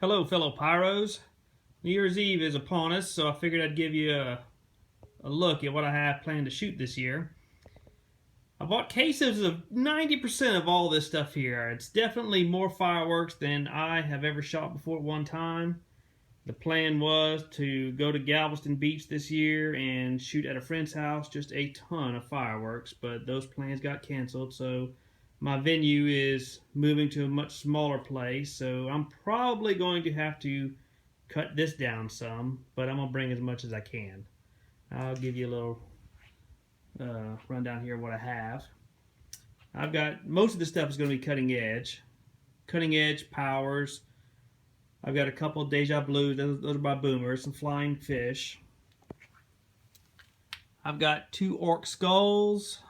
Hello, fellow pyros. New Year's Eve is upon us, so I figured I'd give you a look at what I have planned to shoot this year. I bought cases of 90% of all this stuff here. It's definitely more fireworks than I have ever shot before at one time. The plan was to go to Galveston Beach this year and shoot at a friend's house just a ton of fireworks, but those plans got canceled, so my venue is moving to a much smaller place, so I'm probably going to have to cut this down some, but I'm going to bring as much as I can. I'll give you a little rundown here of what I have. I've got most of this stuff is going to be cutting edge powers. I've got a couple of Deja Blues, those are by Boomers, some Flying Fish. I've got 2 Orc Skulls,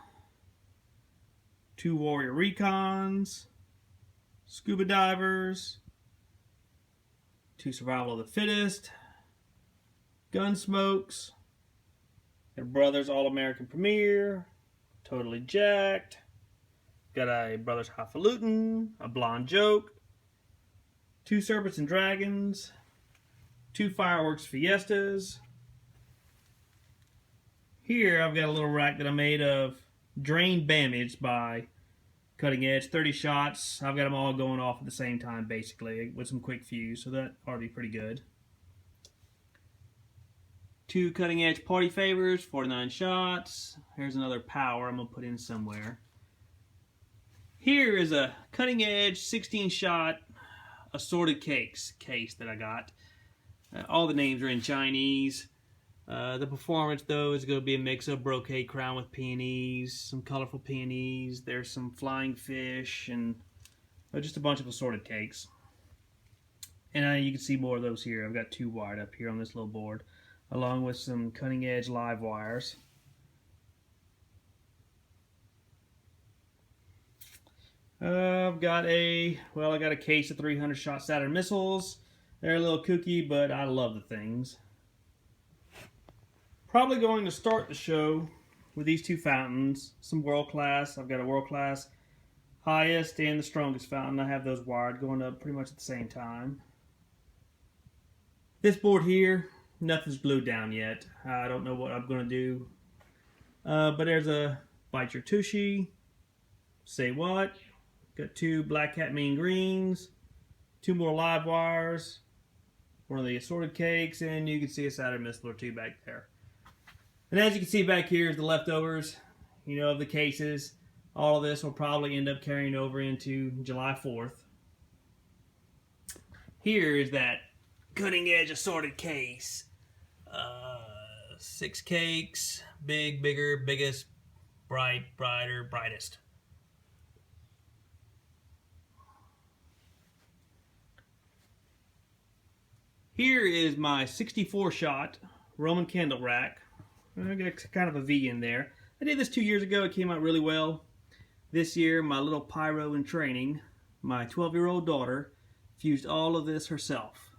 2 Warrior Recons, Scuba Divers, 2 Survival of the Fittest, Gunsmokes, a Brothers All-American Premier, Totally Jacked, got a Brothers Highfalutin, a Blonde Joke, 2 Serpents and Dragons, 2 Fireworks Fiestas. Here I've got a little rack that I made of drained damage by Cutting Edge, 30 shots. I've got them all going off at the same time basically with some quick fuse, so that ought to be pretty good. 2 Cutting Edge Party Favors, 49 shots. Here's another power I'm going to put in somewhere. Here is a Cutting Edge 16 shot assorted cakes case that I got. All the names are in Chinese. The performance though is going to be a mix of brocade crown with peonies, some colorful peonies, there's some flying fish, and just a bunch of assorted cakes. And you can see more of those here. I've got 2 wired up here on this little board, along with some Cutting Edge live wires. I got a case of 300 shot Saturn missiles. They're a little kooky, but I love the things. Probably going to start the show with these 2 fountains, some world class. I've got a world class highest and the strongest fountain. I have those wired going up pretty much at the same time. This board here, nothing's glued down yet. I don't know what I'm going to do. But there's a Bite Your Tushy, Say What. Got 2 Black Cat Mean Greens, 2 more live wires, one of the assorted cakes, and you can see a Saturn missile or 2 back there. And as you can see back here is the leftovers, of the cases. All of this will probably end up carrying over into July 4th. Here is that Cutting Edge assorted case. 6 cakes, big, bigger, biggest, bright, brighter, brightest. Here is my 64 shot Roman candle rack. I got kind of a V in there. I did this 2 years ago. It came out really well. This year, my little pyro in training, my 12-year-old daughter, fused all of this herself.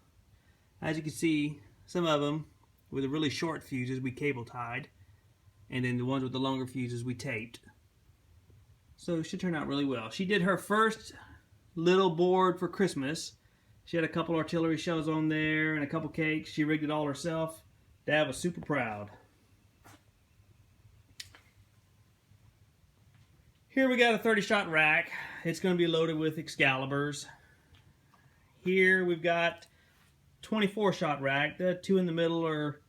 As you can see, some of them with the really short fuses we cable tied, and then the ones with the longer fuses we taped. So it should turn out really well. She did her first little board for Christmas. She had a couple artillery shells on there and a couple cakes. She rigged it all herself. Dad was super proud. Here we got a 30-shot rack. It's going to be loaded with Excaliburs. Here we've got 24-shot rack. The 2 in the middle, or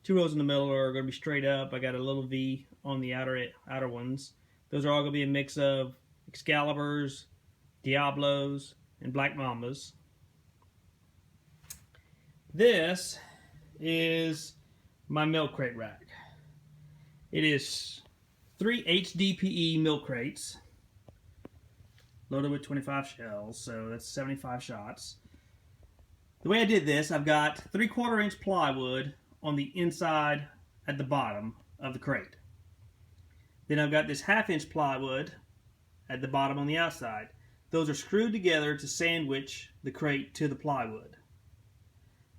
2 rows in the middle, are going to be straight up. I got a little V on the outer ones. Those are all going to be a mix of Excaliburs, Diablos, and Black Mambas. This is my milk crate rack. It is 3 HDPE milk crates loaded with 25 shells, so that's 75 shots. The way I did this, I've got 3/4 inch plywood on the inside at the bottom of the crate. Then I've got this 1/2 inch plywood at the bottom on the outside. Those are screwed together to sandwich the crate to the plywood.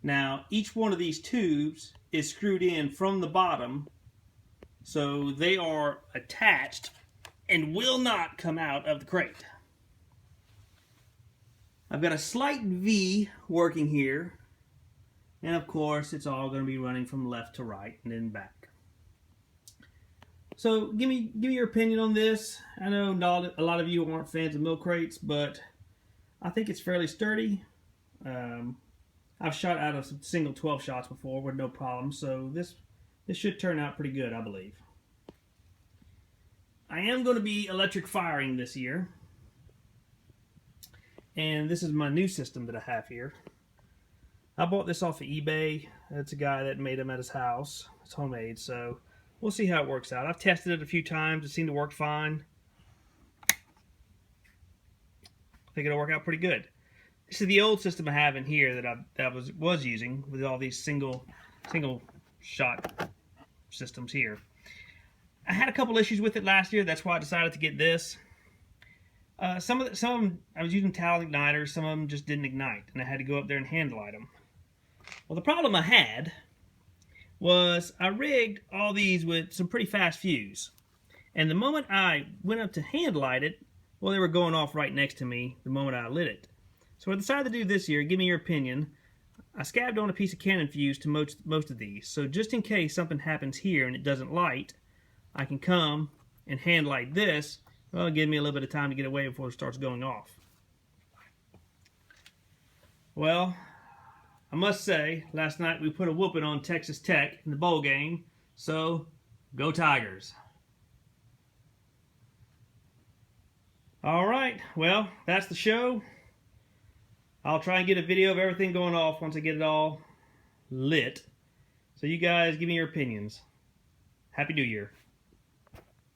Now, each one of these tubes is screwed in from the bottom, so they are attached and will not come out of the crate. I've got a slight V working here, and of course it's all going to be running from left to right and then back. So give me your opinion on this. I know not a lot of you aren't fans of milk crates, but I think it's fairly sturdy. I've shot out of some single 12 shots before with no problem, so this should turn out pretty good, I believe. I am going to be electric firing this year. And this is my new system that I have here. I bought this off of eBay. It's a guy that made them at his house. It's homemade, so we'll see how it works out. I've tested it a few times. It seemed to work fine. I think it'll work out pretty good. This is the old system I have in here that I was using with all these single shot systems here. I had a couple issues with it last year. That's why I decided to get this. Some of them I was using talent igniters. Some of them just didn't ignite, and I had to go up there and hand light them. Well, the problem I had was I rigged all these with some pretty fast fuse, and the moment I went up to hand light it, well, they were going off right next to me the moment I lit it. So I decided to do this here. Give me your opinion. I scabbed on a piece of Cannon fuse to most of these, so just in case something happens here and it doesn't light, I can come and hand light this. Well, it'll give me a little bit of time to get away before it starts going off. Well, I must say, last night we put a whooping on Texas Tech in the bowl game, so go Tigers. All right, well, that's the show. I'll try and get a video of everything going off once I get it all lit. So you guys give me your opinions. Happy New Year.